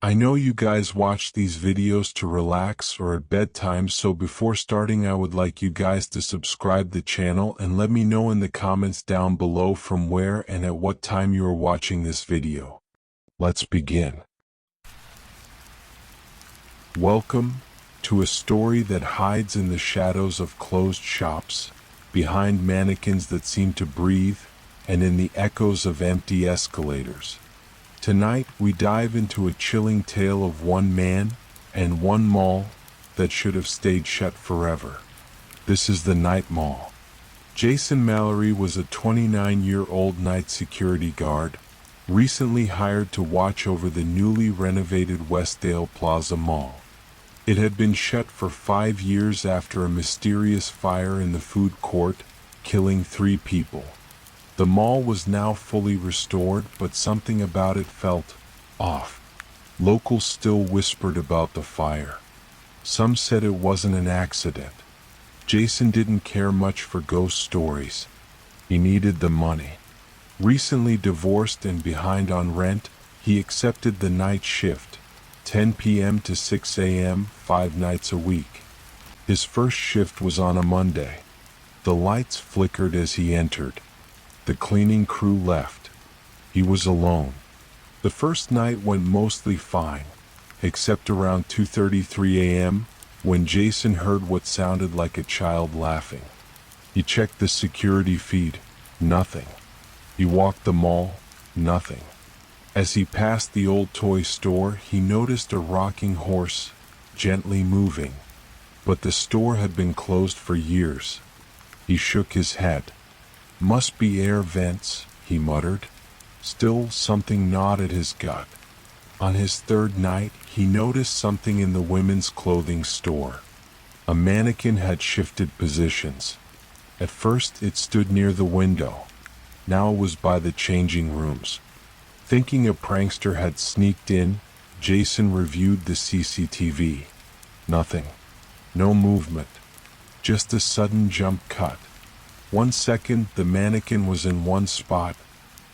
I know you guys watch these videos to relax or at bedtime, so before starting I would like you guys to subscribe the channel and let me know in the comments down below from where and at what time you are watching this video. Let's begin. Welcome to a story that hides in the shadows of closed shops, behind mannequins that seem to breathe, and in the echoes of empty escalators. Tonight, we dive into a chilling tale of one man and one mall that should have stayed shut forever. This is the Night Mall. Jason Mallory was a 29-year-old night security guard, recently hired to watch over the newly renovated Westdale Plaza Mall. It had been shut for 5 years after a mysterious fire in the food court, killing 3 people. The mall was now fully restored, but something about it felt off. Locals still whispered about the fire. Some said it wasn't an accident. Jason didn't care much for ghost stories. He needed the money. Recently divorced and behind on rent, he accepted the night shift, 10 p.m. to 6 a.m., 5 nights a week. His first shift was on a Monday. The lights flickered as he entered. The cleaning crew left. He was alone. The first night went mostly fine, except around 2:33 a.m., when Jason heard what sounded like a child laughing. He checked the security feed. Nothing. He walked the mall. Nothing. As he passed the old toy store, he noticed a rocking horse, gently moving. But the store had been closed for years. He shook his head. "Must be air vents," he muttered. Still, something gnawed at his gut. On his third night, he noticed something in the women's clothing store. A mannequin had shifted positions. At first, it stood near the window. Now it was by the changing rooms. Thinking a prankster had sneaked in, Jason reviewed the CCTV. Nothing. No movement. Just a sudden jump cut. 1 second, the mannequin was in one spot,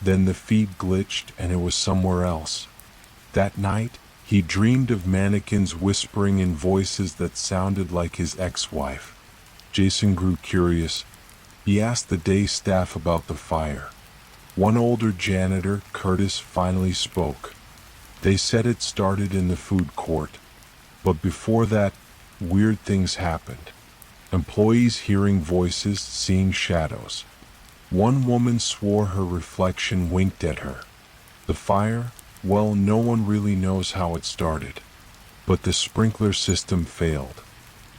then the feed glitched and it was somewhere else. That night, he dreamed of mannequins whispering in voices that sounded like his ex-wife. Jason grew curious. He asked the day staff about the fire. One older janitor, Curtis, finally spoke. They said it started in the food court, but before that, weird things happened. Employees hearing voices, seeing shadows. One woman swore her reflection winked at her. The fire? Well, no one really knows how it started. But the sprinkler system failed.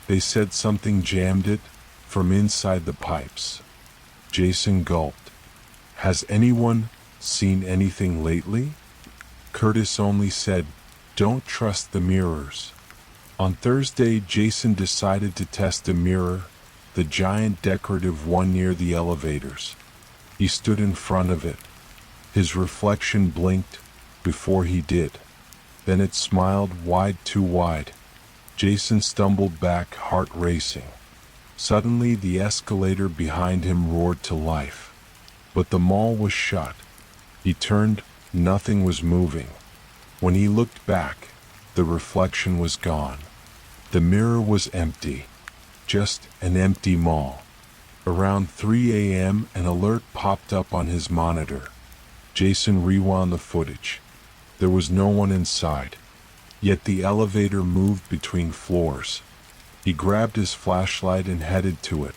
They said something jammed it from inside the pipes. Jason gulped. "Has anyone seen anything lately?" Curtis only said, "Don't trust the mirrors." On Thursday, Jason decided to test a mirror, the giant decorative one near the elevators. He stood in front of it. His reflection blinked before he did. Then it smiled wide, too wide. Jason stumbled back, heart racing. Suddenly, the escalator behind him roared to life. But the mall was shut. He turned, nothing was moving. When he looked back, the reflection was gone. The mirror was empty. Just an empty mall. Around 3 a.m., an alert popped up on his monitor. Jason rewound the footage. There was no one inside. Yet the elevator moved between floors. He grabbed his flashlight and headed to it.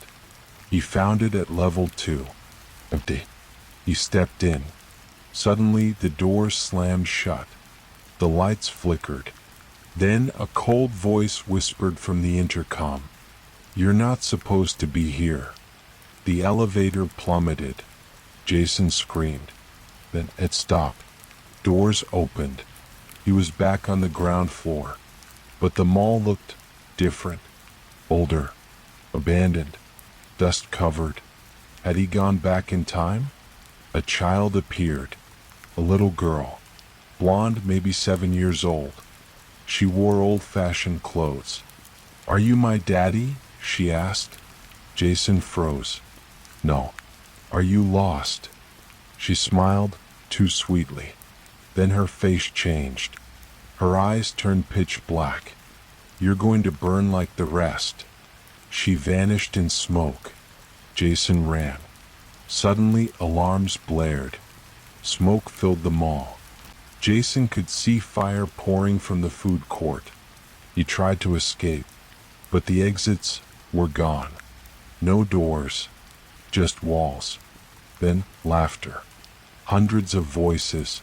He found it at level 2. Empty. He stepped in. Suddenly, the doors slammed shut. The lights flickered. Then a cold voice whispered from the intercom. "You're not supposed to be here." The elevator plummeted. Jason screamed. Then it stopped. Doors opened. He was back on the ground floor. But the mall looked different. Older. Abandoned. Dust covered. Had he gone back in time? A child appeared. A little girl. Blonde, maybe 7 years old. She wore old-fashioned clothes. "Are you my daddy?" she asked. Jason froze. "No." "Are you lost?" She smiled, too sweetly. Then her face changed. Her eyes turned pitch black. "You're going to burn like the rest." She vanished in smoke. Jason ran. Suddenly, alarms blared. Smoke filled the mall. Jason could see fire pouring from the food court. He tried to escape, but the exits were gone. No doors, just walls. Then laughter. Hundreds of voices.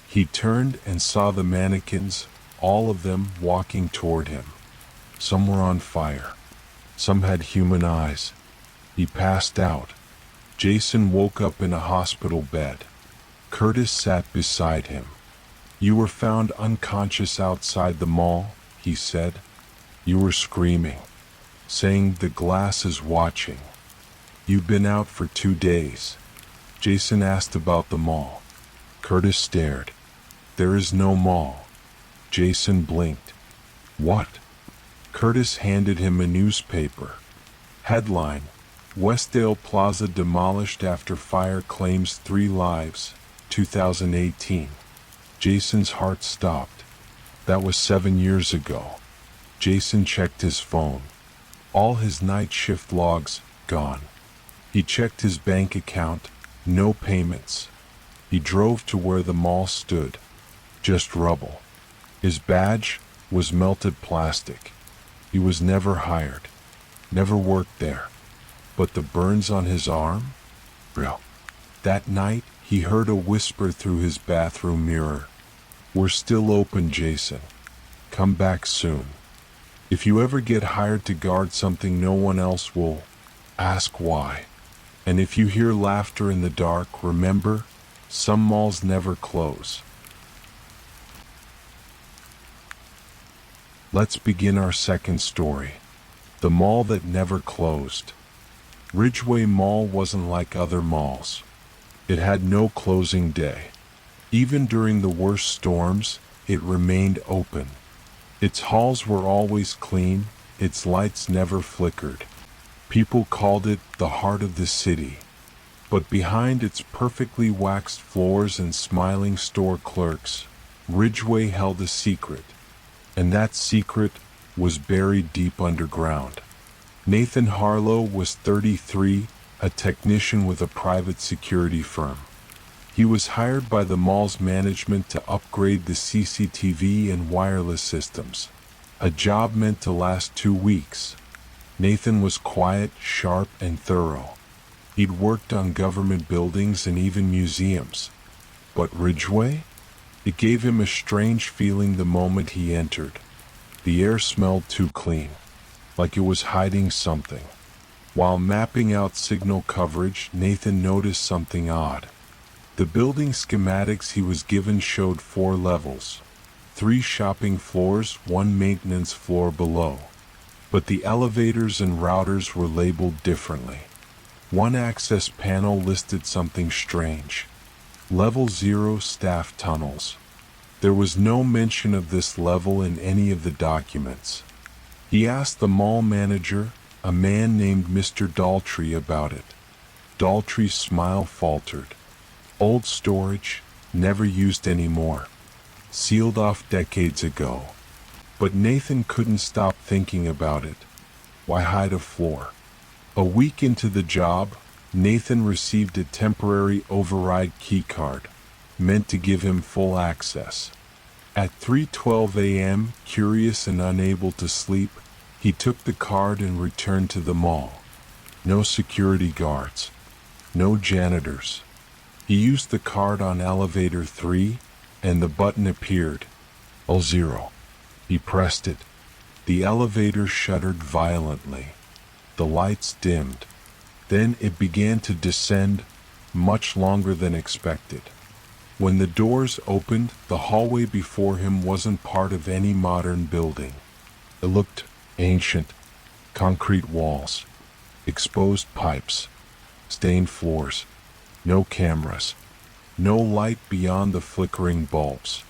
He turned and saw the mannequins, all of them walking toward him. Some were on fire. Some had human eyes. He passed out. Jason woke up in a hospital bed. Curtis sat beside him. "You were found unconscious outside the mall," he said. "You were screaming, saying the glass is watching. You've been out for 2 days." Jason asked about the mall. Curtis stared. "There is no mall." Jason blinked. "What?" Curtis handed him a newspaper. Headline: Westdale Plaza demolished after fire claims 3 lives, 2018. Jason's heart stopped. That was 7 years ago. Jason checked his phone. All his night shift logs gone. He checked his bank account. No payments. He drove to where the mall stood. Just rubble. His badge was melted plastic. He was never hired. Never worked there. But the burns on his arm? Real. That night, he heard a whisper through his bathroom mirror. "We're still open, Jason. Come back soon. If you ever get hired to guard something no one else will, ask why. And if you hear laughter in the dark, remember, some malls never close." Let's begin our second story. The mall that never closed. Ridgeway Mall wasn't like other malls. It had no closing day. Even during the worst storms, it remained open. Its halls were always clean, its lights never flickered. People called it the heart of the city. But behind its perfectly waxed floors and smiling store clerks, Ridgeway held a secret. And that secret was buried deep underground. Nathan Harlow was 33, a technician with a private security firm. He was hired by the mall's management to upgrade the CCTV and wireless systems, a job meant to last 2 weeks. Nathan was quiet, sharp, and thorough. He'd worked on government buildings and even museums. But Ridgeway? It gave him a strange feeling the moment he entered. The air smelled too clean, like it was hiding something. While mapping out signal coverage, Nathan noticed something odd. The building schematics he was given showed 4 levels, 3 shopping floors, 1 maintenance floor below. But the elevators and routers were labeled differently. One access panel listed something strange. Level 0 staff tunnels. There was no mention of this level in any of the documents. He asked the mall manager, a man named Mr. Daltrey, about it. Daltrey's smile faltered. Old storage, never used anymore. Sealed off decades ago. But Nathan couldn't stop thinking about it. Why hide a floor? A week into the job, Nathan received a temporary override keycard, meant to give him full access. At 3:12 a.m., curious and unable to sleep, he took the card and returned to the mall. No security guards. No janitors. He used the card on elevator 3, and the button appeared. L0. He pressed it. The elevator shuddered violently. The lights dimmed. Then it began to descend, much longer than expected. When the doors opened, the hallway before him wasn't part of any modern building. It looked ancient. Concrete walls, exposed pipes, stained floors, no cameras, no light beyond the flickering bulbs.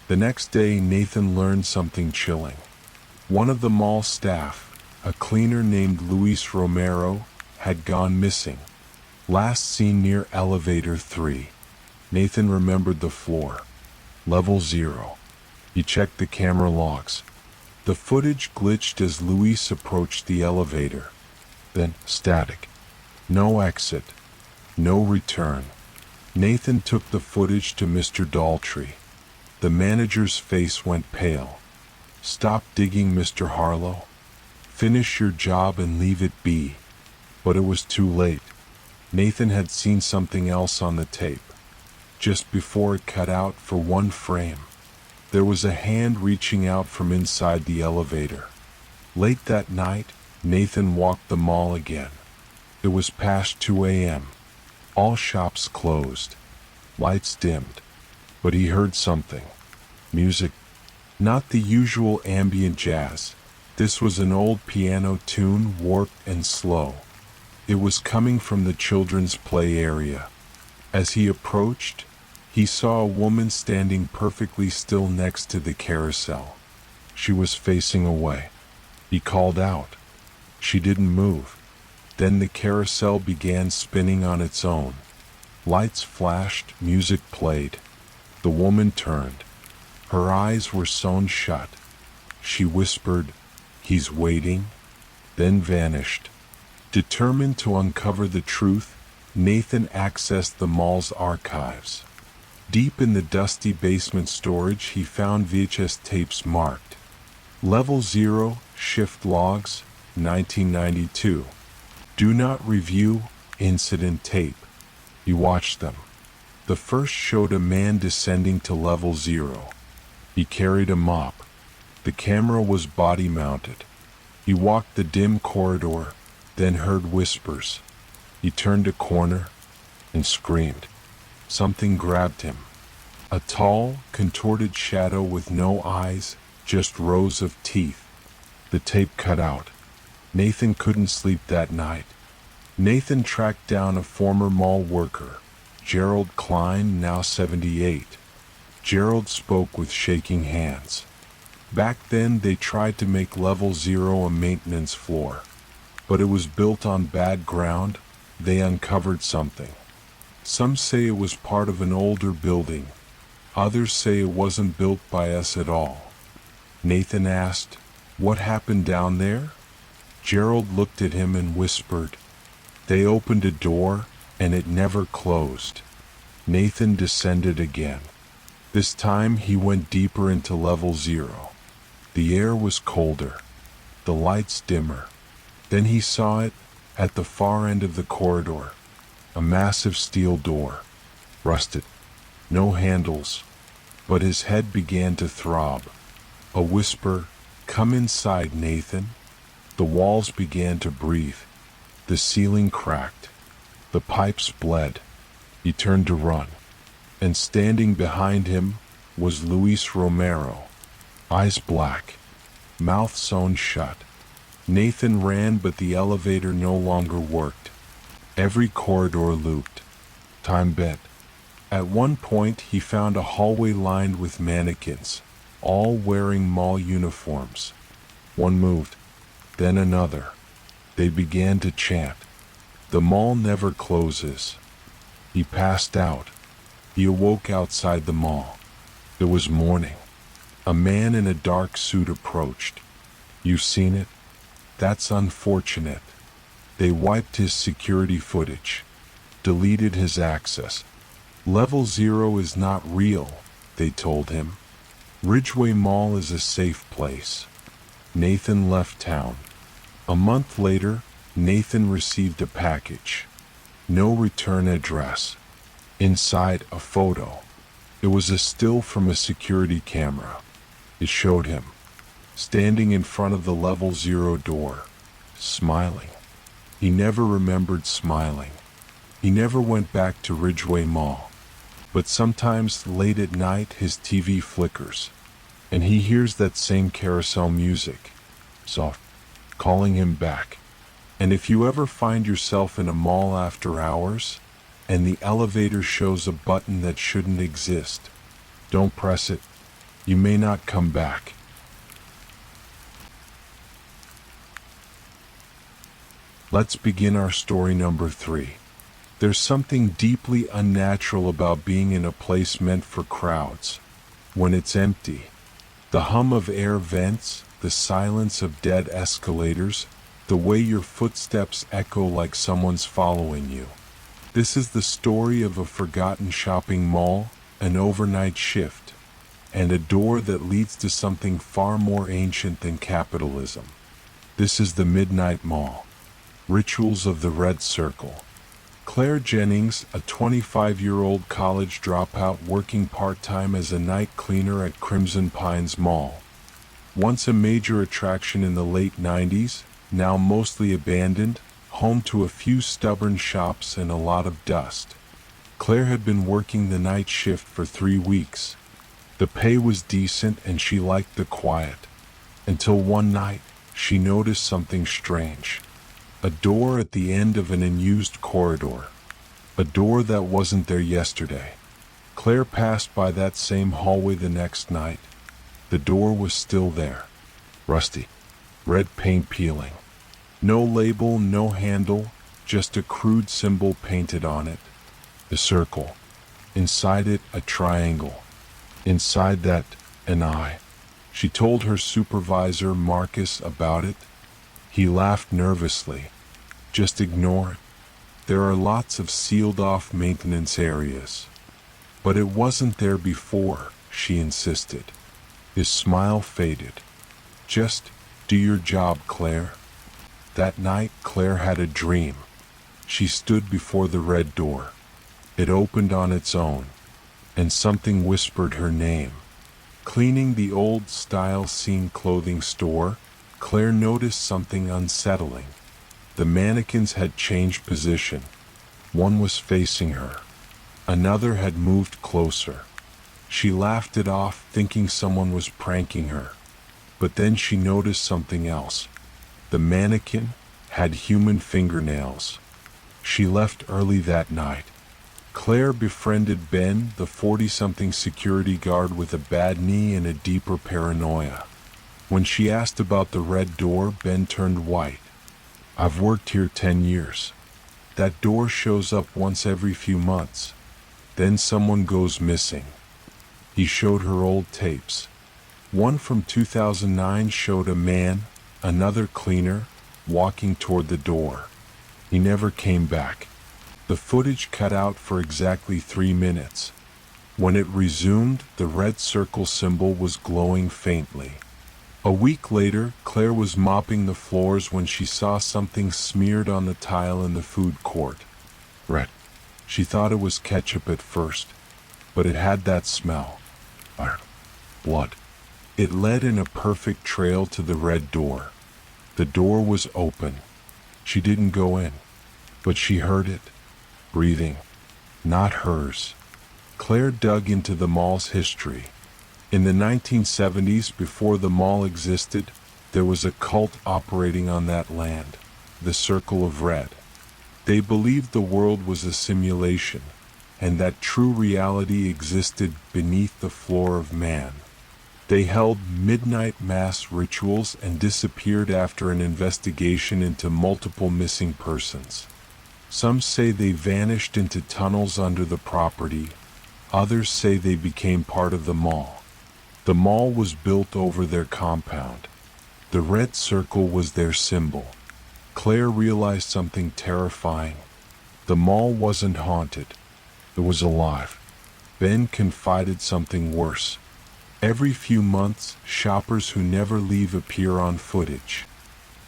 The next day, Nathan learned something chilling. One of the mall staff, a cleaner named Luis Romero, had gone missing. Last seen near elevator 3. Nathan remembered the floor. Level 0. He checked the camera logs. The footage glitched as Luis approached the elevator. Then, static. No exit. No return. Nathan took the footage to Mr. Daltrey. The manager's face went pale. "Stop digging, Mr. Harlow. Finish your job and leave it be." But it was too late. Nathan had seen something else on the tape. Just before it cut out for one frame, there was a hand reaching out from inside the elevator. Late that night, Nathan walked the mall again. It was past 2 a.m. All shops closed. Lights dimmed. But he heard something. Music. Not the usual ambient jazz. This was an old piano tune, warped and slow. It was coming from the children's play area. As he approached, he saw a woman standing perfectly still next to the carousel. She was facing away. He called out. She didn't move. Then the carousel began spinning on its own. Lights flashed, music played. The woman turned. Her eyes were sewn shut. She whispered, "He's waiting," then vanished. Determined to uncover the truth, Nathan accessed the mall's archives. Deep in the dusty basement storage, he found VHS tapes marked Level 0, Shift Logs, 1992. Do not review, incident tape. He watched them. The first showed a man descending to level 0. He carried a mop. The camera was body-mounted. He walked the dim corridor, then heard whispers. He turned a corner and screamed. Something grabbed him. A tall, contorted shadow with no eyes, just rows of teeth. The tape cut out. Nathan couldn't sleep that night. Nathan tracked down a former mall worker, Gerald Klein, now 78. Gerald spoke with shaking hands. Back then, they tried to make level 0 a maintenance floor. But it was built on bad ground. They uncovered something. Some say it was part of an older building. Others say it wasn't built by us at all. Nathan asked, "What happened down there?" Gerald looked at him and whispered, "They opened a door, and it never closed." Nathan descended again. This time he went deeper into level 0. The air was colder, the lights dimmer. Then he saw it, at the far end of the corridor, a massive steel door, rusted, no handles, but his head began to throb. A whisper, "Come inside, Nathan." The walls began to breathe. The ceiling cracked. The pipes bled. He turned to run. And standing behind him was Luis Romero, eyes black, mouth sewn shut. Nathan ran, but the elevator no longer worked. Every corridor looped. Time bent. At one point, he found a hallway lined with mannequins, all wearing mall uniforms. One moved, then another. They began to chant, "The mall never closes." He passed out. He awoke outside the mall. It was morning. A man in a dark suit approached. "You've seen it? That's unfortunate." They wiped his security footage, deleted his access. "Level 0 is not real," they told him. "Ridgeway Mall is a safe place." Nathan left town. A month later, Nathan received a package. No return address. Inside, a photo. It was a still from a security camera. It showed him, standing in front of the level 0 door, smiling. He never remembered smiling. He never went back to Ridgeway Mall. But sometimes late at night his TV flickers, and he hears that same carousel music, soft, calling him back. And if you ever find yourself in a mall after hours, and the elevator shows a button that shouldn't exist, don't press it. You may not come back. Let's begin our story number 3. There's something deeply unnatural about being in a place meant for crowds. When it's empty, The hum of air vents, the silence of dead escalators, the way your footsteps echo like someone's following you. This is the story of a forgotten shopping mall, an overnight shift, and a door that leads to something far more ancient than capitalism. This is the Midnight Mall. Rituals of the Red Circle. Claire Jennings, a 25-year-old college dropout working part-time as a night cleaner at Crimson Pines Mall. Once a major attraction in the late 90s, now mostly abandoned, home to a few stubborn shops and a lot of dust. Claire had been working the night shift for 3 weeks. The pay was decent and she liked the quiet. Until one night, she noticed something strange. A door at the end of an unused corridor. A door that wasn't there yesterday. Claire passed by that same hallway the next night. The door was still there. Rusty. Red paint peeling. No label, no handle, just a crude symbol painted on it. The circle. Inside it, a triangle. Inside that, an eye. She told her supervisor, Marcus, about it. He laughed nervously. Just ignore it. There are lots of sealed-off maintenance areas. But it wasn't there before, she insisted. His smile faded. Just do your job, Claire. That night, Claire had a dream. She stood before the red door. It opened on its own, and something whispered her name. Cleaning the old-style scene clothing store, Claire noticed something unsettling. The mannequins had changed position. One was facing her. Another had moved closer. She laughed it off, thinking someone was pranking her. But then she noticed something else. The mannequin had human fingernails. She left early that night. Claire befriended Ben, the 40-something security guard with a bad knee and a deeper paranoia. When she asked about the red door, Ben turned white. I've worked here 10 years. That door shows up once every few months. Then someone goes missing. He showed her old tapes. One from 2009 showed a man, another cleaner, walking toward the door. He never came back. The footage cut out for exactly 3 minutes. When it resumed, the red circle symbol was glowing faintly. A week later, Claire was mopping the floors when she saw something smeared on the tile in the food court. Red. She thought it was ketchup at first, but it had that smell. Blood. It led in a perfect trail to the red door. The door was open. She didn't go in, but she heard it. Breathing. Not hers. Claire dug into the mall's history. In the 1970s, before the mall existed, there was a cult operating on that land, the Circle of Red. They believed the world was a simulation, and that true reality existed beneath the floor of man. They held midnight mass rituals and disappeared after an investigation into multiple missing persons. Some say they vanished into tunnels under the property. Others say they became part of the mall. The mall was built over their compound. The red circle was their symbol. Claire realized something terrifying. The mall wasn't haunted. It was alive. Ben confided something worse. Every few months, shoppers who never leave appear on footage.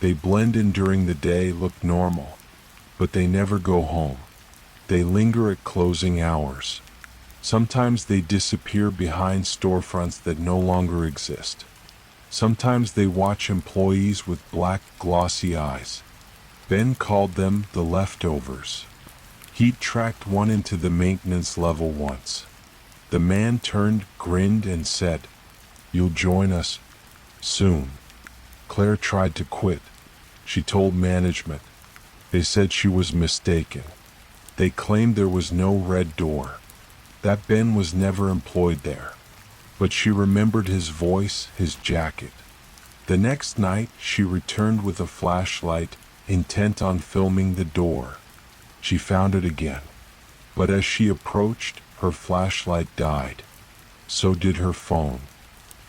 They blend in during the day, look normal, but they never go home. They linger at closing hours. Sometimes they disappear behind storefronts that no longer exist. Sometimes they watch employees with black, glossy eyes. Ben called them the leftovers. He'd tracked one into the maintenance level once. The man turned, grinned, and said, "You'll join us soon." Claire tried to quit. She told management. They said she was mistaken. They claimed there was no red door, that Ben was never employed there. But she remembered his voice, his jacket. The next night, she returned with a flashlight, intent on filming the door. She found it again. But as she approached, her flashlight died. So did her phone.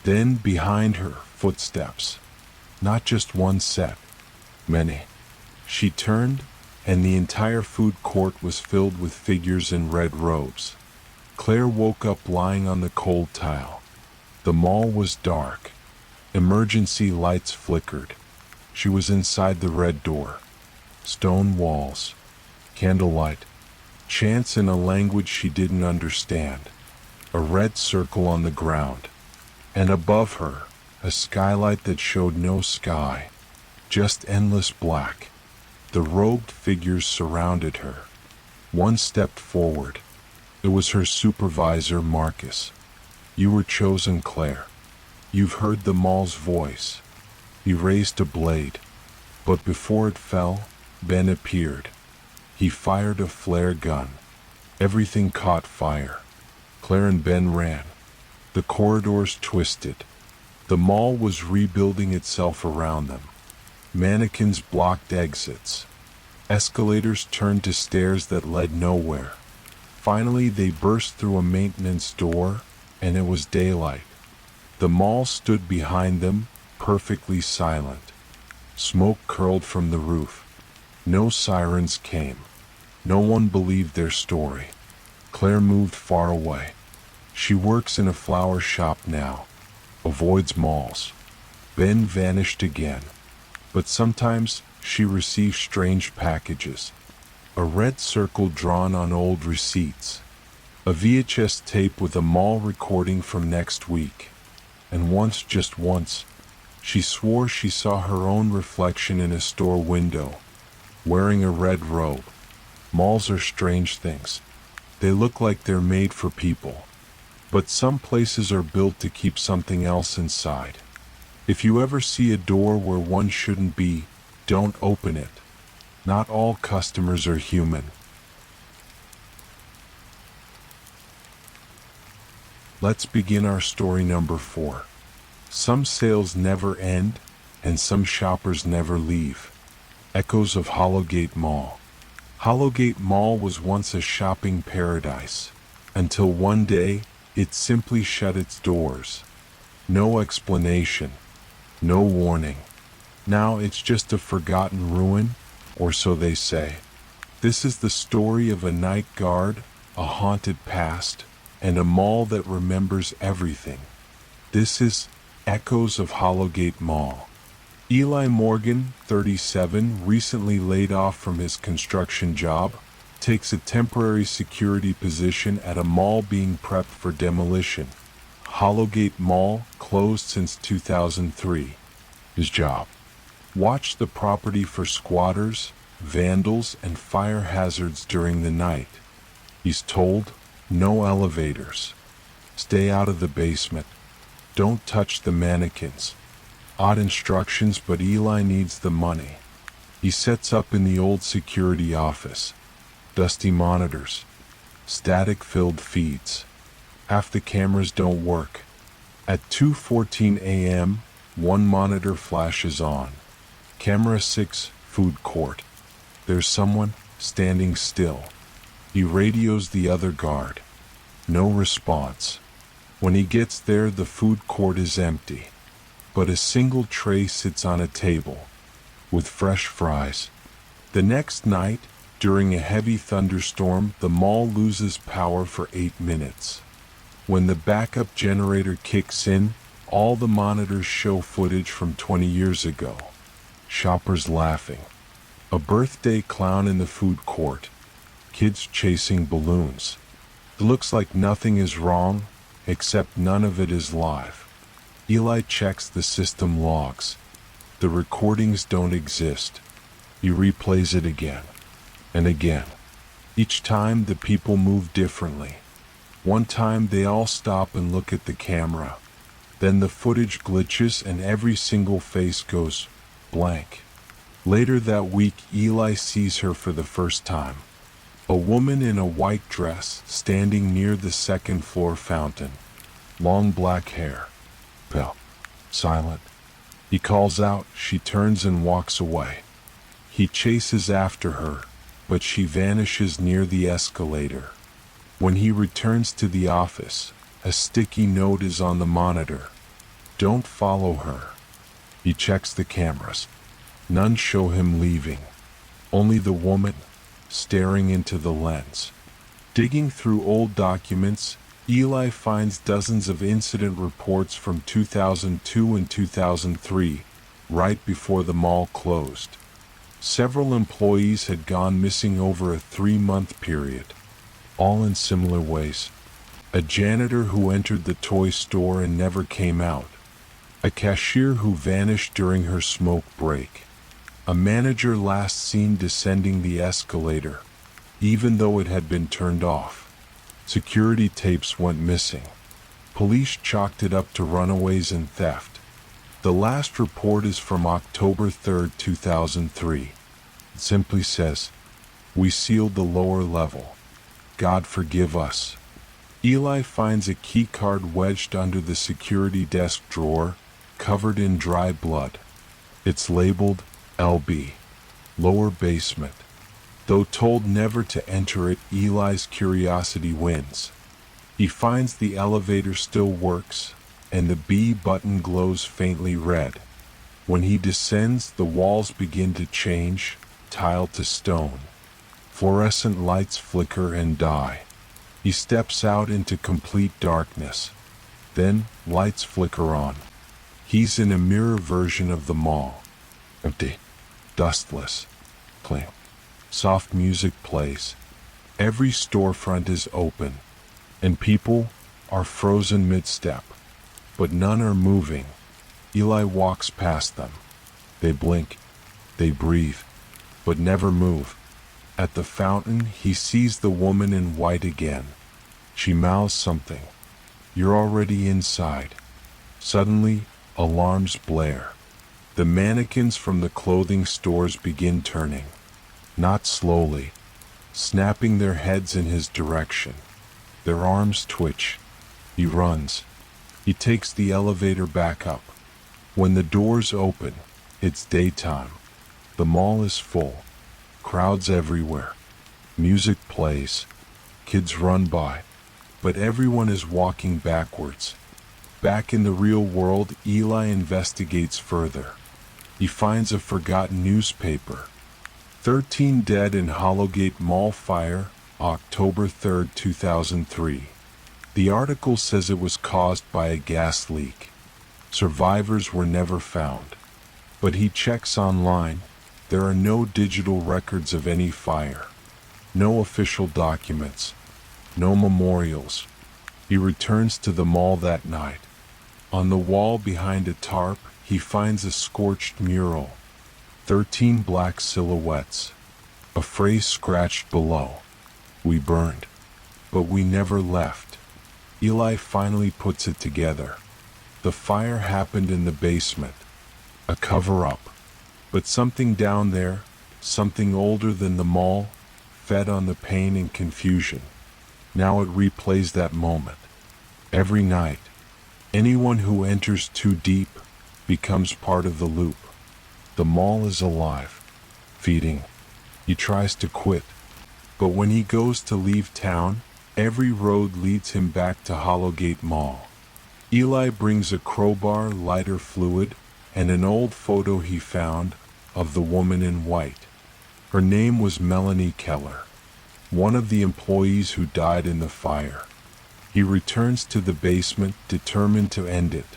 Then, behind her, footsteps. Not just one set, many. She turned, and the entire food court was filled with figures in red robes. Claire woke up lying on the cold tile. The mall was dark. Emergency lights flickered. She was inside the red door. Stone walls. Candlelight. Chants in a language she didn't understand. A red circle on the ground. And above her, a skylight that showed no sky, just endless black. The robed figures surrounded her. One stepped forward. It was her supervisor, Marcus. You were chosen, Claire. You've heard the mall's voice. He raised a blade, but before it fell, Ben appeared. He fired a flare gun. Everything caught fire. Claire and Ben ran. The corridors twisted. The mall was rebuilding itself around them. Mannequins blocked exits. Escalators turned to stairs that led nowhere. Finally, they burst through a maintenance door, and it was daylight. The mall stood behind them, perfectly silent. Smoke curled from the roof. No sirens came. No one believed their story. Claire moved far away. She works in a flower shop now. Avoids malls. Ben vanished again. But sometimes she receives strange packages. A red circle drawn on old receipts. A VHS tape with a mall recording from next week. And once, just once, she swore she saw her own reflection in a store window, wearing a red robe. Malls are strange things. They look like they're made for people. But some places are built to keep something else inside. If you ever see a door where one shouldn't be, don't open it. Not all customers are human. Let's begin our story number 4. Some sales never end, and some shoppers never leave. Echoes of Hollowgate Mall. Hollowgate Mall was once a shopping paradise, until one day, it simply shut its doors. No explanation. No warning. Now it's just a forgotten ruin, or so they say. This is the story of a night guard, a haunted past, and a mall that remembers everything. This is Echoes of Hollowgate Mall. Eli Morgan, 37, recently laid off from his construction job, takes a temporary security position at a mall being prepped for demolition. Hollowgate Mall, closed since 2003. His job: watch the property for squatters, vandals, and fire hazards during the night. He's told, no elevators. Stay out of the basement. Don't touch the mannequins. Odd instructions, but Eli needs the money. He sets up in the old security office. Dusty monitors. Static-filled feeds. Half the cameras don't work. At 2:14 a.m., one monitor flashes on. Camera 6, food court. There's someone standing still. He radios the other guard. No response. When he gets there, the food court is empty. But a single tray sits on a table, with fresh fries. The next night, during a heavy thunderstorm, the mall loses power for 8 minutes. When the backup generator kicks in, all the monitors show footage from 20 years ago. Shoppers laughing. A birthday clown in the food court. Kids chasing balloons. It looks like nothing is wrong, except none of it is live. Eli checks the system logs. The recordings don't exist. He replays it again and again. Each time the people move differently. One time they all stop and look at the camera. Then the footage glitches and every single face goes blank. Later that week, Eli sees her for the first time. A woman in a white dress standing near the second floor fountain. Long black hair. Pale. Silent. He calls out, she turns and walks away. He chases after her, but she vanishes near the escalator. When he returns to the office, a sticky note is on the monitor. Don't follow her. He checks the cameras. None show him leaving. Only the woman, staring into the lens. Digging through old documents, Eli finds dozens of incident reports from 2002 and 2003, right before the mall closed. Several employees had gone missing over a 3-month period, all in similar ways. A janitor who entered the toy store and never came out. A cashier who vanished during her smoke break. A manager last seen descending the escalator, even though it had been turned off. Security tapes went missing. Police chalked it up to runaways and theft. The last report is from October 3, 2003. It simply says, "We sealed the lower level. God forgive us." Eli finds a key card wedged under the security desk drawer, covered in dry blood. It's labeled LB, lower basement. Though told never to enter it, Eli's curiosity wins. He finds the elevator still works, and the B button glows faintly red. When he descends, the walls begin to change, tile to stone. Fluorescent lights flicker and die. He steps out into complete darkness. Then, lights flicker on. He's in a mirror version of the mall. Empty. Dustless. Clean. Soft music plays. Every storefront is open, and people are frozen mid-step. But none are moving. Eli walks past them. They blink. They breathe. But never move. At the fountain, he sees the woman in white again. She mouths something. "You're already inside." Suddenly, alarms blare. The mannequins from the clothing stores begin turning. Not slowly, snapping their heads in his direction. Their arms twitch. He runs. He takes the elevator back up. When the doors open, it's daytime. The mall is full. Crowds everywhere. Music plays. Kids run by. But everyone is walking backwards. Back in the real world, Eli investigates further. He finds a forgotten newspaper. 13 dead in Hollowgate Mall fire, October 3, 2003. The article says it was caused by a gas leak. Survivors were never found. But he checks online. There are no digital records of any fire. No official documents. No memorials. He returns to the mall that night. On the wall behind a tarp, he finds a scorched mural. 13 black silhouettes. A phrase scratched below. "We burned, but we never left." Eli finally puts it together. The fire happened in the basement. A cover-up. But something down there, something older than the mall, fed on the pain and confusion. Now it replays that moment. Every night, anyone who enters too deep becomes part of the loop. The mall is alive, feeding. He tries to quit, but when he goes to leave town, every road leads him back to Hollowgate Mall. Eli brings a crowbar, lighter fluid, and an old photo he found of the woman in white. Her name was Melanie Keller, one of the employees who died in the fire. He returns to the basement, determined to end it.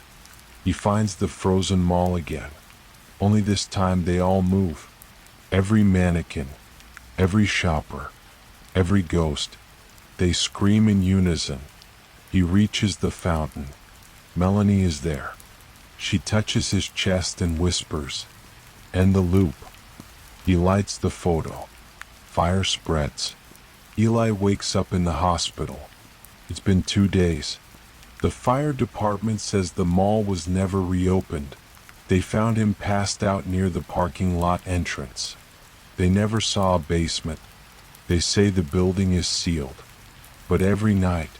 He finds the frozen mall again. Only this time they all move. Every mannequin, every shopper, every ghost. They scream in unison. He reaches the fountain. Melanie is there. She touches his chest and whispers, "End the loop." He lights the photo. Fire spreads. Eli wakes up in the hospital. It's been 2 days. The fire department says the mall was never reopened. They found him passed out near the parking lot entrance. They never saw a basement. They say the building is sealed. But every night,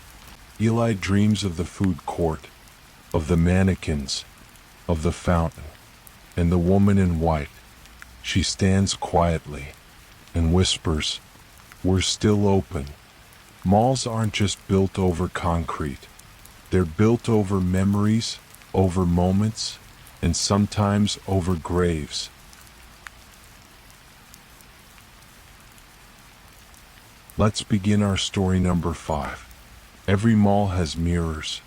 Eli dreams of the food court, of the mannequins, of the fountain, and the woman in white. She stands quietly and whispers, "We're still open." Malls aren't just built over concrete. They're built over memories, over moments, and sometimes over graves. Let's begin our story number 5. Every mall has mirrors.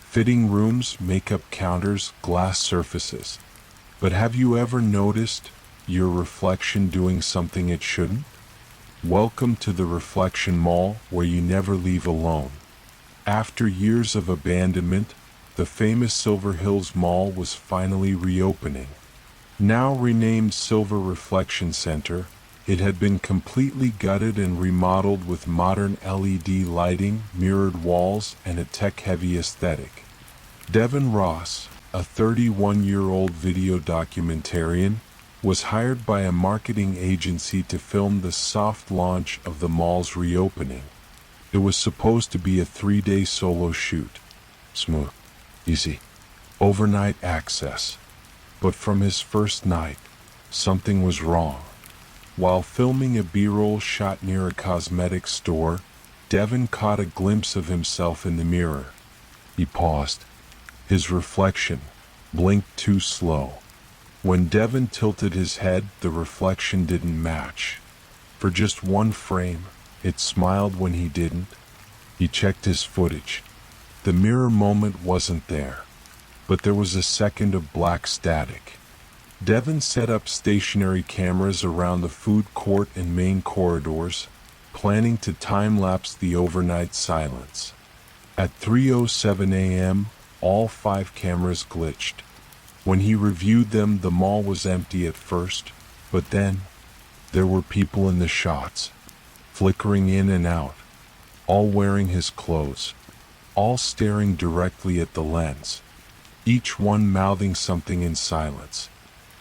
Fitting rooms, makeup counters, glass surfaces. But have you ever noticed your reflection doing something it shouldn't? Welcome to the Reflection Mall, where you never leave alone. After years of abandonment, the famous Silver Hills Mall was finally reopening. Now renamed Silver Reflection Center, it had been completely gutted and remodeled with modern LED lighting, mirrored walls, and a tech-heavy aesthetic. Devin Ross, a 31-year-old video documentarian, was hired by a marketing agency to film the soft launch of the mall's reopening. It was supposed to be a 3-day solo shoot. Smooth, easy, overnight access. But from his first night, something was wrong. While filming a B-roll shot near a cosmetics store, Devin caught a glimpse of himself in the mirror. He paused. His reflection blinked too slow. When Devin tilted his head, the reflection didn't match. For just one frame, it smiled when he didn't. He checked his footage. The mirror moment wasn't there, but there was a second of black static. Devin set up stationary cameras around the food court and main corridors, planning to time-lapse the overnight silence. At 3:07 a.m., all 5 cameras glitched. When he reviewed them, the mall was empty at first, but then there were people in the shots, flickering in and out, all wearing his clothes, all staring directly at the lens, each one mouthing something in silence.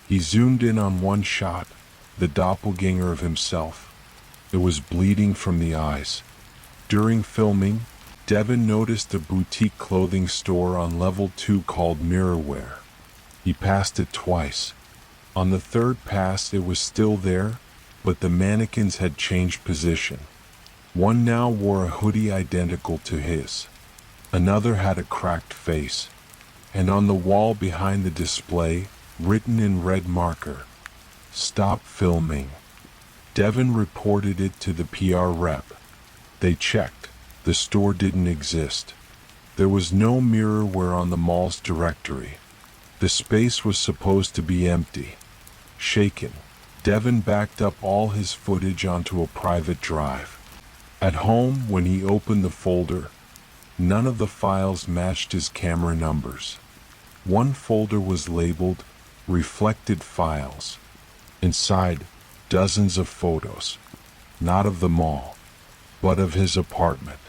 He zoomed in on one shot, the doppelganger of himself. It was bleeding from the eyes. During filming, Devin noticed a boutique clothing store on level 2 called Mirrorwear. He passed it twice. On the third pass, it was still there, but the mannequins had changed position. One now wore a hoodie identical to his. Another had a cracked face. And on the wall behind the display, written in red marker, "Stop filming." Devin reported it to the PR rep. They checked. The store didn't exist. There was no Mirrorwear on the mall's directory. The space was supposed to be empty. Shaken, Devin backed up all his footage onto a private drive. At home, when he opened the folder, none of the files matched his camera numbers. One folder was labeled Reflected Files. Inside, dozens of photos, not of the mall, but of his apartment,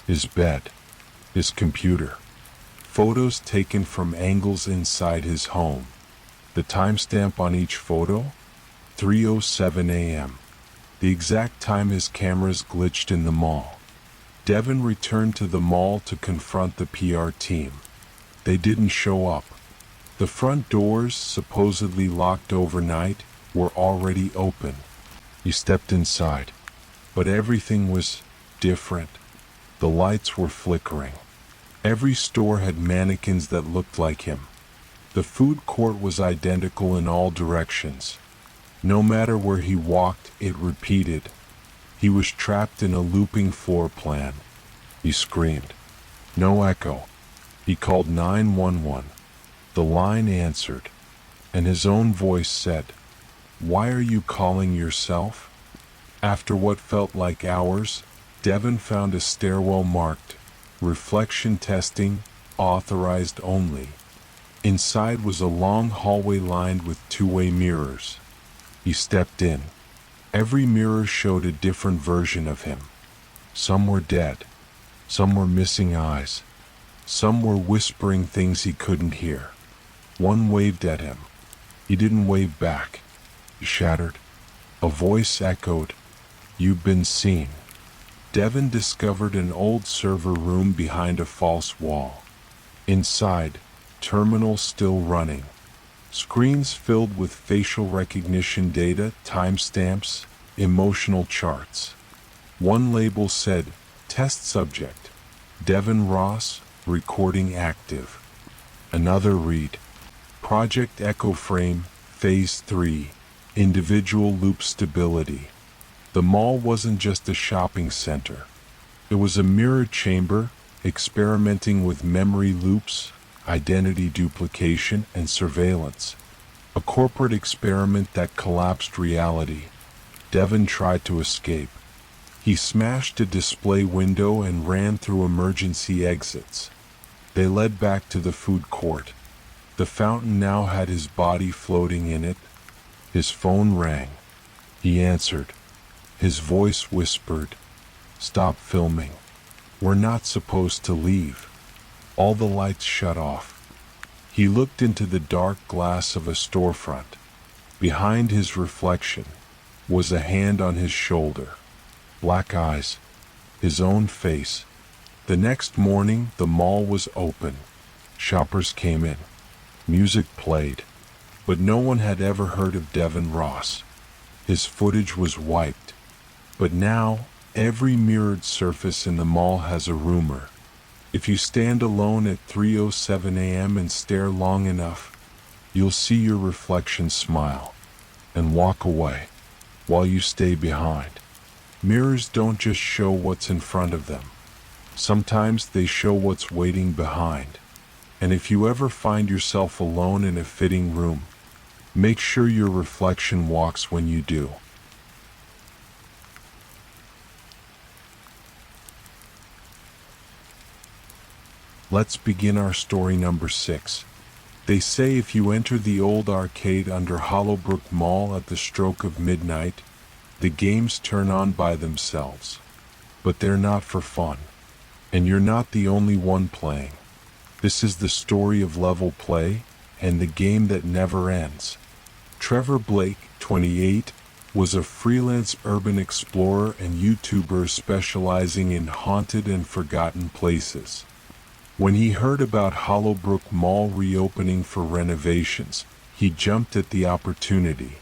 his bed, his computer. Photos taken from angles inside his home. The timestamp on each photo? 3:07 a.m. The exact time his cameras glitched in the mall. Devin returned to the mall to confront the PR team. They didn't show up. The front doors, supposedly locked overnight, were already open. He stepped inside, but everything was different. The lights were flickering. Every store had mannequins that looked like him. The food court was identical in all directions. No matter where he walked, it repeated. He was trapped in a looping floor plan. He screamed. No echo. He called 911. The line answered, and his own voice said, "Why are you calling yourself?" After what felt like hours, Devin found a stairwell marked, "Reflection testing, authorized only." Inside was a long hallway lined with two-way mirrors. He stepped in. Every mirror showed a different version of him. Some were dead. Some were missing eyes. Some were whispering things he couldn't hear. One waved at him. He didn't wave back. He shattered. A voice echoed, "You've been seen." Devin discovered an old server room behind a false wall. Inside, terminal still running. Screens filled with facial recognition data, timestamps, emotional charts. One label said, "Test subject, Devin Ross, recording active." Another read. Project Echo Frame, Phase 3, Individual Loop Stability. The mall wasn't just a shopping center. It was a mirror chamber, experimenting with memory loops, identity duplication, and surveillance. A corporate experiment that collapsed reality. Devon tried to escape. He smashed a display window and ran through emergency exits. They led back to the food court. The fountain now had his body floating in it. His phone rang. He answered. His voice whispered, "Stop filming. We're not supposed to leave." All the lights shut off. He looked into the dark glass of a storefront. Behind his reflection was a hand on his shoulder. Black eyes. His own face. The next morning, the mall was open. Shoppers came in. Music played. But no one had ever heard of Devon Ross. His footage was wiped. But now, every mirrored surface in the mall has a rumor. If you stand alone at 3:07 a.m. and stare long enough, you'll see your reflection smile and walk away while you stay behind. Mirrors don't just show what's in front of them. Sometimes they show what's waiting behind. And if you ever find yourself alone in a fitting room, make sure your reflection walks when you do. Let's begin our story number 6. They say if you enter the old arcade under Hollowbrook Mall at the stroke of midnight, the games turn on by themselves. But they're not for fun. And you're not the only one playing. This is the story of level play and the game that never ends. Trevor Blake, 28, was a freelance urban explorer and YouTuber specializing in haunted and forgotten places. When he heard about Hollowbrook Mall reopening for renovations, he jumped at the opportunity.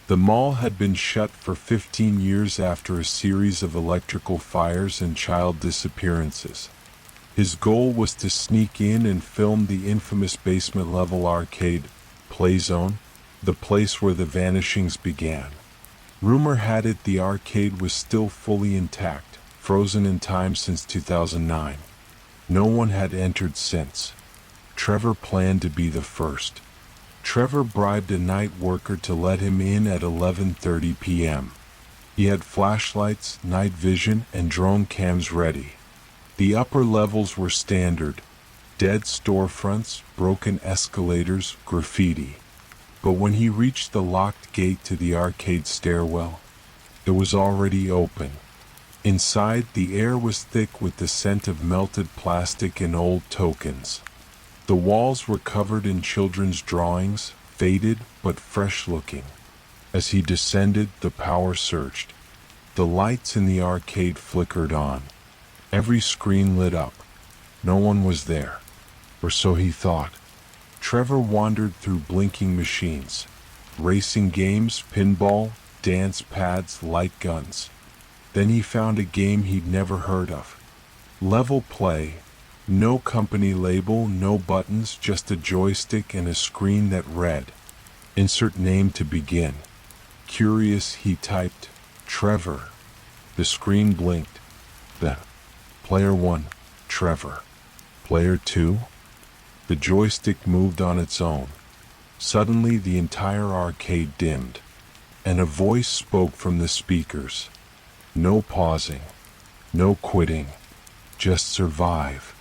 The mall had been shut for 15 years after a series of electrical fires and child disappearances. His goal was to sneak in and film the infamous basement-level arcade, Playzone, the place where the vanishings began. Rumor had it the arcade was still fully intact, frozen in time since 2009. No one had entered since. Trevor planned to be the first. Trevor bribed a night worker to let him in at 11:30 p.m. He had flashlights, night vision, and drone cams ready. The upper levels were standard: dead storefronts, broken escalators, graffiti. But when he reached the locked gate to the arcade stairwell, it was already open. Inside, the air was thick with the scent of melted plastic and old tokens. The walls were covered in children's drawings, faded but fresh-looking. As he descended, the power surged. The lights in the arcade flickered on. Every screen lit up. No one was there, or so he thought. Trevor wandered through blinking machines, racing games, pinball, dance pads, light guns. Then he found a game he'd never heard of. Level play. No company label, no buttons, just a joystick and a screen that read, "Insert name to begin." Curious, he typed, "Trevor." The screen blinked. Then, Player 1, Trevor. Player 2? The joystick moved on its own. Suddenly, the entire arcade dimmed, and a voice spoke from the speakers. No pausing, no quitting, just survive.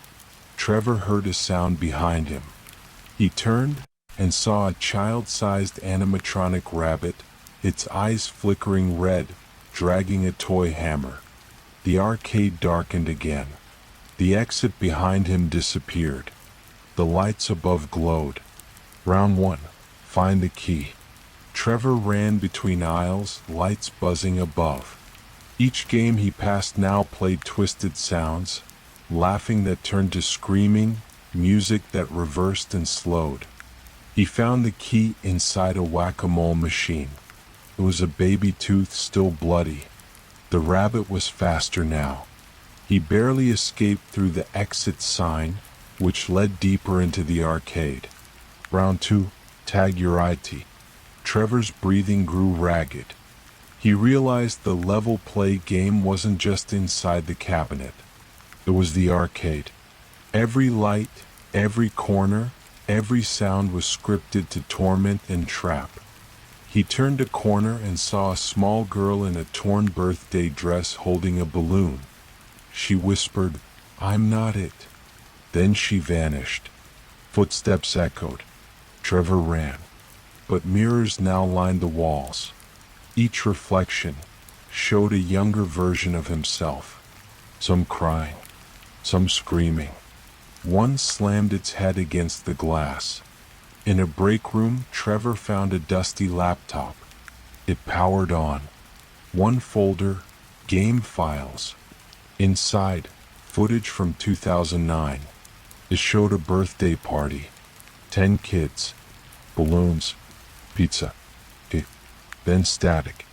Trevor heard a sound behind him. He turned and saw a child-sized animatronic rabbit, its eyes flickering red, dragging a toy hammer. The arcade darkened again. The exit behind him disappeared. The lights above glowed. Round 1. Find the key. Trevor ran between aisles, lights buzzing above. Each game he passed now played twisted sounds, laughing that turned to screaming, music that reversed and slowed. He found the key inside a whack-a-mole machine. It was a baby tooth, still bloody. The rabbit was faster now. He barely escaped through the exit sign, which led deeper into the arcade. Round 2, Tag Your IT. Trevor's breathing grew ragged. He realized the level play game wasn't just inside the cabinet. It was the arcade. Every light, every corner, every sound was scripted to torment and trap. He turned a corner and saw a small girl in a torn birthday dress holding a balloon. She whispered, "I'm not it." Then she vanished. Footsteps echoed. Trevor ran. But mirrors now lined the walls. Each reflection showed a younger version of himself. Some crying, some screaming. One slammed its head against the glass. In a break room, Trevor found a dusty laptop. It powered on. One folder, game files. Inside, footage from 2009. It showed a birthday party. 10 kids. Balloons. Pizza. Then static.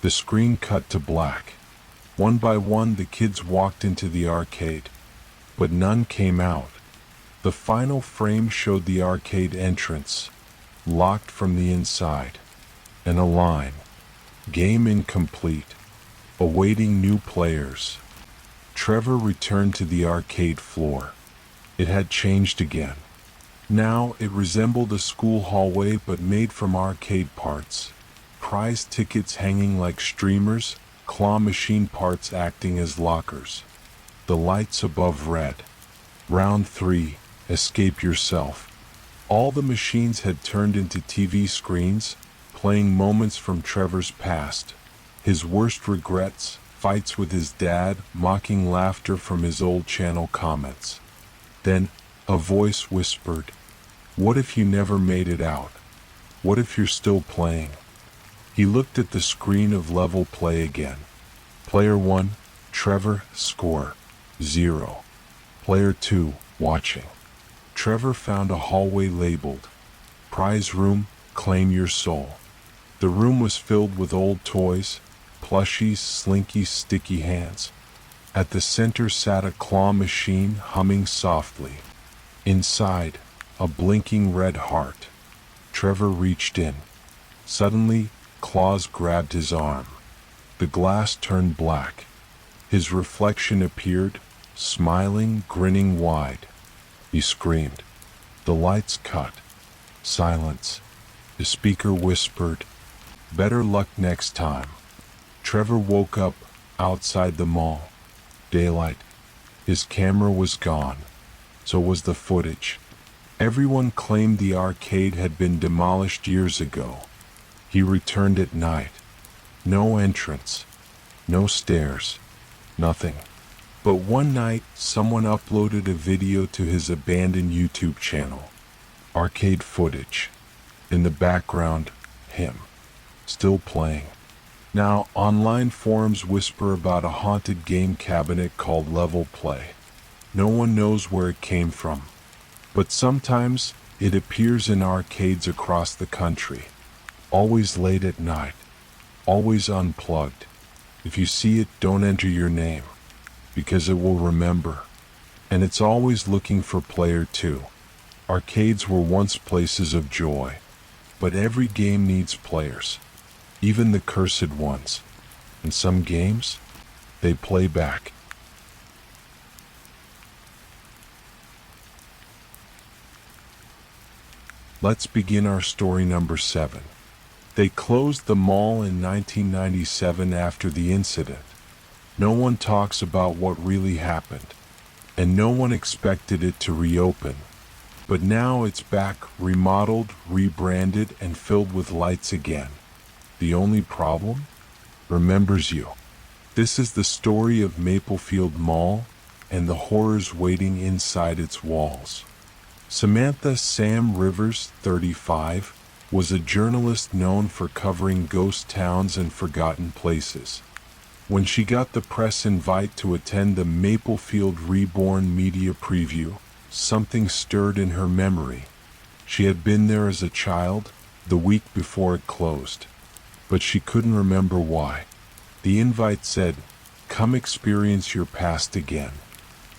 The screen cut to black. One by one, the kids walked into the arcade. But none came out. The final frame showed the arcade entrance, locked from the inside, and a line, "Game incomplete, awaiting new players." Trevor returned to the arcade floor. It had changed again. Now it resembled a school hallway but made from arcade parts. Prize tickets hanging like streamers, claw machine parts acting as lockers. The lights above read, "Round 3. Escape yourself." All the machines had turned into TV screens, playing moments from Trevor's past. His worst regrets, fights with his dad, mocking laughter from his old channel comments. Then, a voice whispered, "What if you never made it out? What if you're still playing?" He looked at the screen of level play again. Player 1, Trevor, score, 0. Player 2, watching. Trevor found a hallway labeled, "Prize Room, Claim Your Soul." The room was filled with old toys, plushies, slinky, sticky hands. At the center sat a claw machine humming softly. Inside, a blinking red heart. Trevor reached in. Suddenly, claws grabbed his arm. The glass turned black. His reflection appeared, smiling, grinning wide. He screamed. The lights cut. Silence. The speaker whispered, "Better luck next time." Trevor woke up outside the mall. Daylight. His camera was gone. So was the footage. Everyone claimed the arcade had been demolished years ago. He returned at night. No entrance. No stairs. Nothing. But one night, someone uploaded a video to his abandoned YouTube channel. Arcade footage. In the background, him. Still playing. Now, online forums whisper about a haunted game cabinet called Level Play. No one knows where it came from. But sometimes, it appears in arcades across the country. Always late at night. Always unplugged. If you see it, don't enter your name, because it will remember. And it's always looking for player 2. Arcades were once places of joy. But every game needs players. Even the cursed ones. And some games, they play back. Let's begin our story number 7. They closed the mall in 1997 after the incident. No one talks about what really happened, and no one expected it to reopen. But now it's back, remodeled, rebranded, and filled with lights again. The only problem? Remembers you. This is the story of Maplefield Mall and the horrors waiting inside its walls. Samantha Sam Rivers, 35, was a journalist known for covering ghost towns and forgotten places. When she got the press invite to attend the Maplefield Reborn media preview, something stirred in her memory. She had been there as a child, the week before it closed. But she couldn't remember why. The invite said, "Come experience your past again."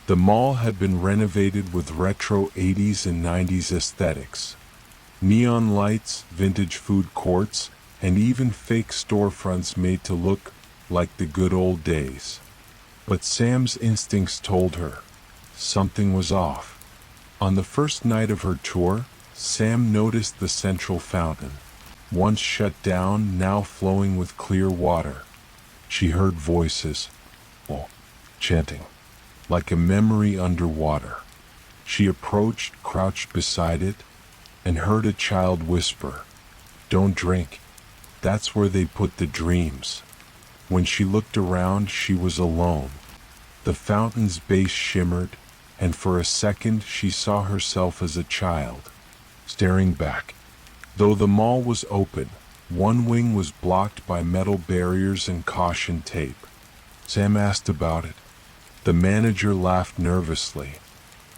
The mall had been renovated with retro 80s and 90s aesthetics. Neon lights, vintage food courts, and even fake storefronts made to look like the good old days. But Sam's instincts told her something was off. On the first night of her tour, Sam noticed the central fountain, once shut down, now flowing with clear water. She heard voices, chanting, like a memory underwater. She approached, crouched beside it, and heard a child whisper, "Don't drink. That's where they put the dreams." When she looked around, she was alone. The fountain's base shimmered, and for a second she saw herself as a child, staring back. Though the mall was open, one wing was blocked by metal barriers and caution tape. Sam asked about it. The manager laughed nervously.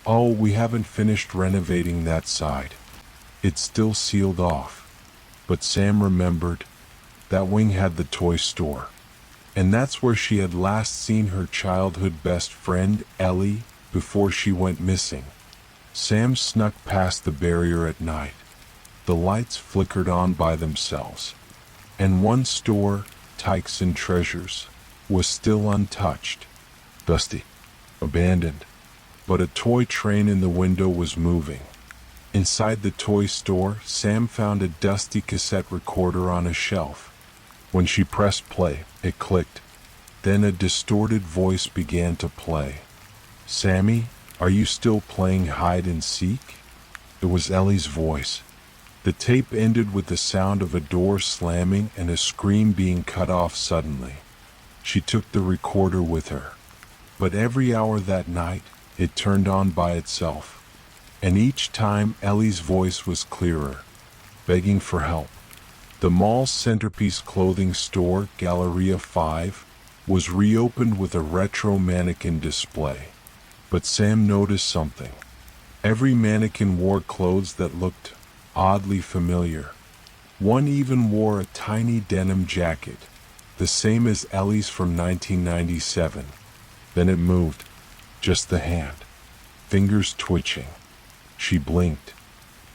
"Oh, we haven't finished renovating that side. It's still sealed off." But Sam remembered that wing had the toy store. And that's where she had last seen her childhood best friend, Ellie, before she went missing. Sam snuck past the barrier at night. The lights flickered on by themselves. And one store, Tykes and Treasures, was still untouched. Dusty, abandoned. But a toy train in the window was moving. Inside the toy store, Sam found a dusty cassette recorder on a shelf. When she pressed play, it clicked. Then a distorted voice began to play. "Sammy, are you still playing hide and seek?" It was Ellie's voice. The tape ended with the sound of a door slamming and a scream being cut off suddenly. She took the recorder with her. But every hour that night, it turned on by itself. And each time Ellie's voice was clearer, begging for help. The mall's centerpiece clothing store, Galleria 5, was reopened with a retro mannequin display. But Sam noticed something. Every mannequin wore clothes that looked oddly familiar. One even wore a tiny denim jacket, the same as Ellie's from 1997. Then it moved, just the hand, fingers twitching. She blinked.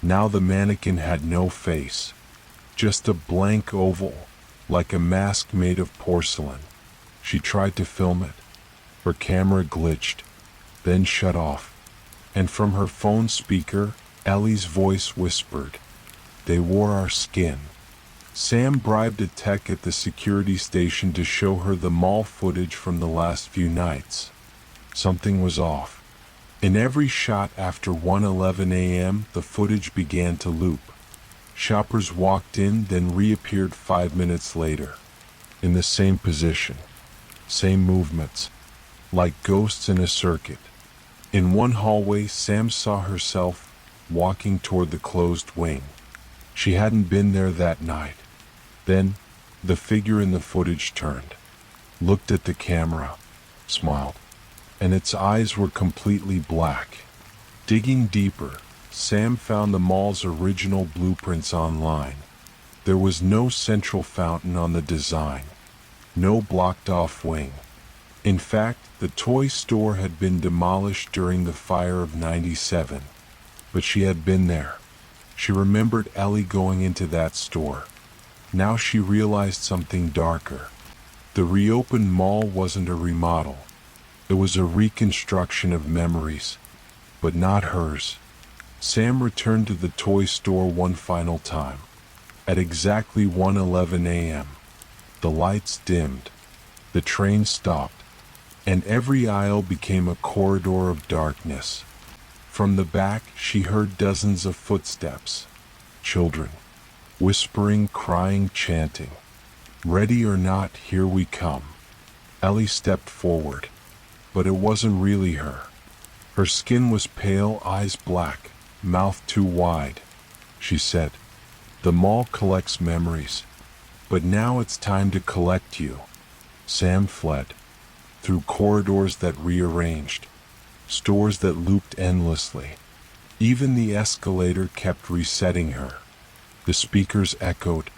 Now the mannequin had no face, just a blank oval, like a mask made of porcelain. She tried to film it. Her camera glitched, then shut off. And from her phone speaker, Ellie's voice whispered, "They wore our skin." Sam bribed a tech at the security station to show her the mall footage from the last few nights. Something was off. In every shot after 1:11 a.m., the footage began to loop. Shoppers walked in, then reappeared 5 minutes later, in the same position, same movements, like ghosts in a circuit. In one hallway, Sam saw herself walking toward the closed wing. She hadn't been there that night. Then, the figure in the footage turned, looked at the camera, smiled, and its eyes were completely black. Digging deeper, Sam found the mall's original blueprints online. There was no central fountain on the design, no blocked-off wing. In fact, the toy store had been demolished during the fire of '97, but she had been there. She remembered Ellie going into that store. Now she realized something darker. The reopened mall wasn't a remodel. It was a reconstruction of memories, but not hers. Sam returned to the toy store one final time. At exactly 1:11 a.m., the lights dimmed, the train stopped, and every aisle became a corridor of darkness. From the back, she heard dozens of footsteps. Children, whispering, crying, chanting. "Ready or not, here we come." Ellie stepped forward, but it wasn't really her. Her skin was pale, eyes black, mouth too wide. She said, "The mall collects memories, but now it's time to collect you." Sam fled, through corridors that rearranged, stores that looped endlessly. Even the escalator kept resetting her. The speakers echoed,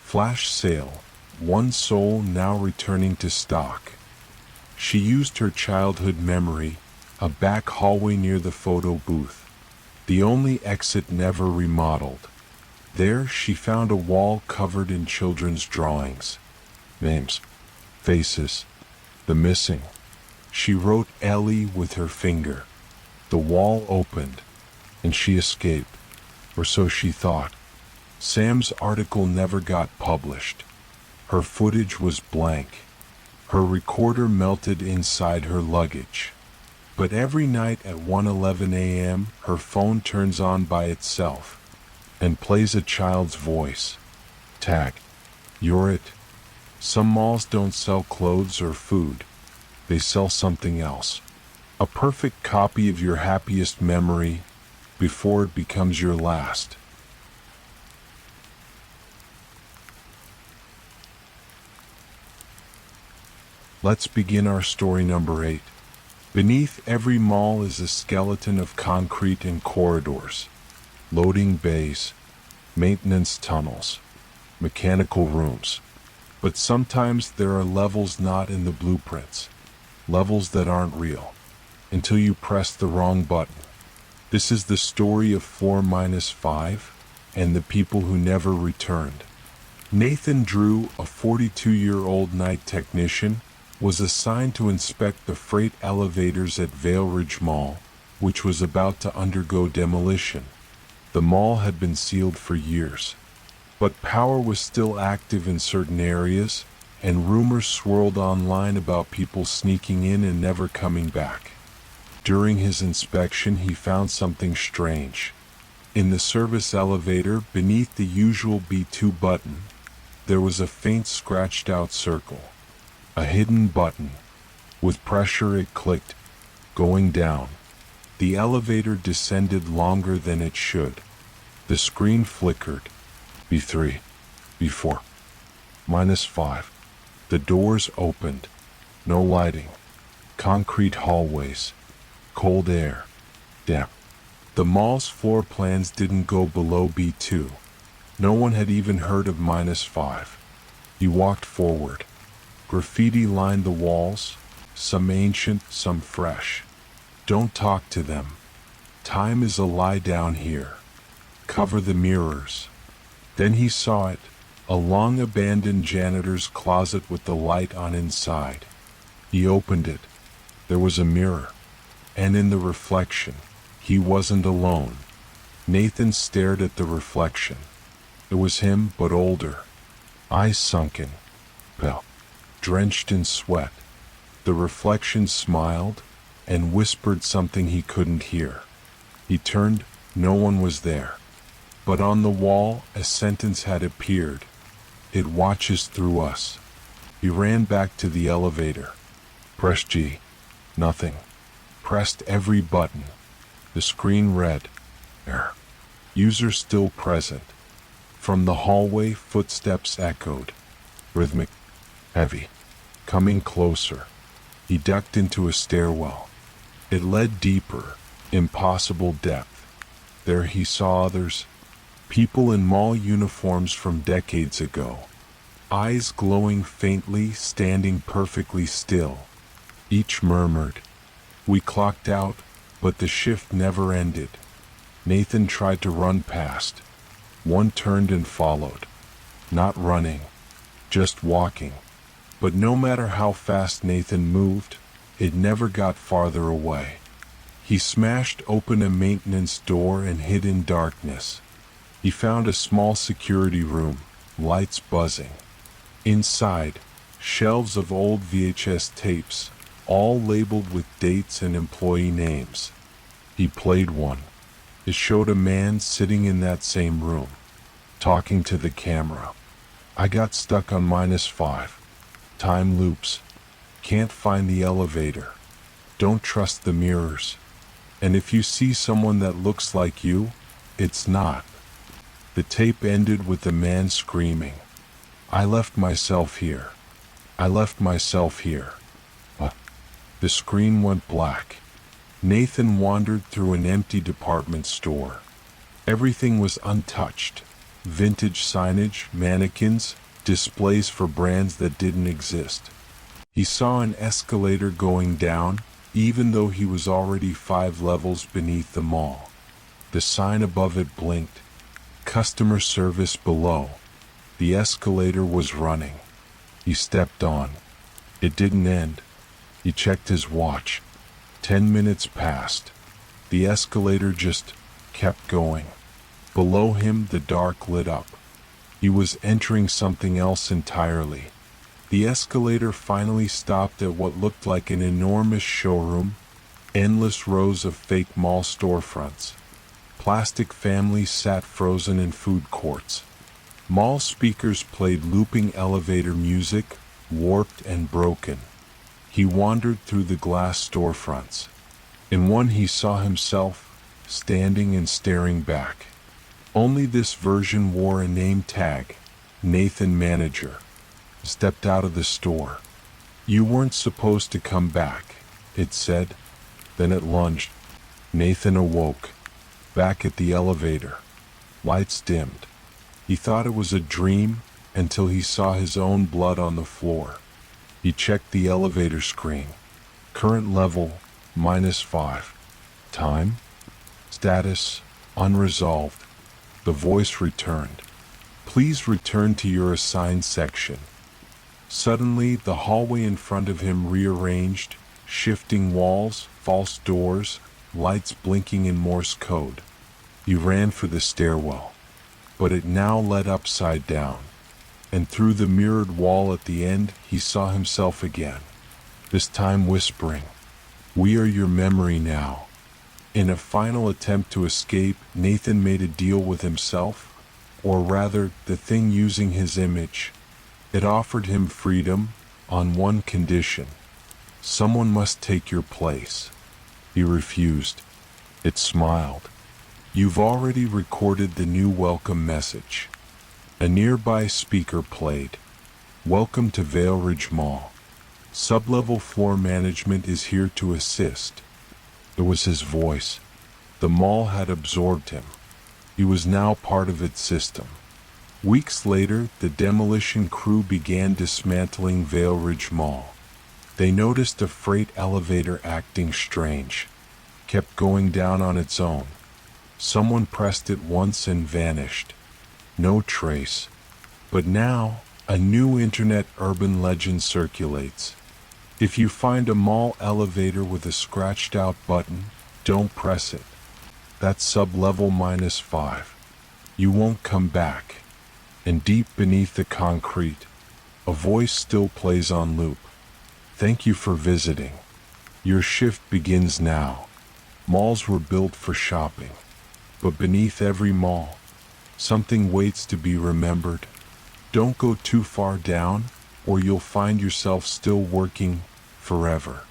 "Flash sale, one soul now returning to stock." She used her childhood memory, A back hallway near the photo booth. The only exit never remodeled. There she found a wall covered in children's drawings. Names. Faces. The missing. She wrote Ellie with her finger. The wall opened, and she escaped, or so she thought. Sam's article never got published. Her footage was blank. Her recorder melted inside her luggage. But every night at 1:11 a.m., her phone turns on by itself and plays a child's voice. Tag. You're it. Some malls don't sell clothes or food. They sell something else. A perfect copy of your happiest memory before it becomes your last. Let's begin our story number 8. Beneath every mall is a skeleton of concrete and corridors, loading bays, maintenance tunnels, mechanical rooms. But sometimes there are levels not in the blueprints, levels that aren't real, until you press the wrong button. This is the story of floor -5 and the people who never returned. Nathan Drew, a 42-year-old night technician, was assigned to inspect the freight elevators at Vale Ridge Mall, which was about to undergo demolition. The mall had been sealed for years, but power was still active in certain areas, and rumors swirled online about people sneaking in and never coming back. During his inspection, he found something strange. In the service elevator, beneath the usual B2 button, there was a faint scratched-out circle. A hidden button. With pressure it clicked, going down. The elevator descended longer than it should. The screen flickered. B3. B4. -5. The doors opened. No lighting. Concrete hallways. Cold air. Damp. The mall's floor plans didn't go below B2. No one had even heard of -5. He walked forward. Graffiti lined the walls, some ancient, some fresh. Don't talk to them. Time is a lie down here. Cover the mirrors. Then he saw it, a long-abandoned janitor's closet with the light on inside. He opened it. There was a mirror. And in the reflection, he wasn't alone. Nathan stared at the reflection. It was him, but older. Eyes sunken. Pale. Drenched in sweat. The reflection smiled and whispered something he couldn't hear. He turned. No one was there. But on the wall, a sentence had appeared. It watches through us. He ran back to the elevator. Press G. Nothing. Pressed every button. The screen read, Error. User still present. From the hallway, footsteps echoed. Rhythmic. Heavy. Coming closer. He ducked into a stairwell. It led deeper. Impossible depth. There he saw others. People in mall uniforms from decades ago. Eyes glowing faintly, standing perfectly still. Each murmured. We clocked out, but the shift never ended. Nathan tried to run past. One turned and followed. Not running. Just walking. But no matter how fast Nathan moved, it never got farther away. He smashed open a maintenance door and hid in darkness. He found a small security room, lights buzzing. Inside, shelves of old VHS tapes, all labeled with dates and employee names. He played one. It showed a man sitting in that same room, talking to the camera. I got stuck on -5. Time loops. Can't find the elevator. Don't trust the mirrors. And if you see someone that looks like you, it's not. The tape ended with the man screaming, I left myself here. I left myself here. The screen went black. Nathan wandered through an empty department store. Everything was untouched. Vintage signage, mannequins, displays for brands that didn't exist. He saw an escalator going down, even though he was already 5 levels beneath the mall. The sign above it blinked. Customer service below. The escalator was running. He stepped on. It didn't end. He checked his watch. 10 minutes passed. The escalator just kept going. Below him, the dark lit up. He was entering something else entirely. The escalator finally stopped at what looked like an enormous showroom. Endless rows of fake mall storefronts. Plastic families sat frozen in food courts. Mall speakers played looping elevator music, warped and broken. He wandered through the glass storefronts. In one he saw himself, standing and staring back. Only this version wore a name tag, Nathan Manager. Stepped out of the store. "You weren't supposed to come back," it said. Then it lunged. Nathan awoke. Back at the elevator. Lights dimmed. He thought it was a dream until he saw his own blood on the floor. He checked the elevator screen. Current level, -5. Time? Status, unresolved. The voice returned. "Please return to your assigned section." Suddenly, the hallway in front of him rearranged, shifting walls, false doors, lights blinking in Morse code. He ran for the stairwell, but it now led upside down, and through the mirrored wall at the end he saw himself again, this time whispering, "We are your memory now." In a final attempt to escape, Nathan made a deal with himself, or rather, the thing using his image. It offered him freedom, on one condition. Someone must take your place. He refused. It smiled. "You've already recorded the new welcome message." A nearby speaker played. "Welcome to Vale Ridge Mall. Sublevel floor management is here to assist." It was his voice. The mall had absorbed him. He was now part of its system. Weeks later, the demolition crew began dismantling Vale Ridge Mall. They noticed a freight elevator acting strange. Kept going down on its own. Someone pressed it once and vanished. No trace. But now, a new internet urban legend circulates. If you find a mall elevator with a scratched out button, don't press it. That's sublevel -5. You won't come back. And deep beneath the concrete, a voice still plays on loop. "Thank you for visiting. Your shift begins now." Malls were built for shopping. But beneath every mall, something waits to be remembered. Don't go too far down, or you'll find yourself still working forever.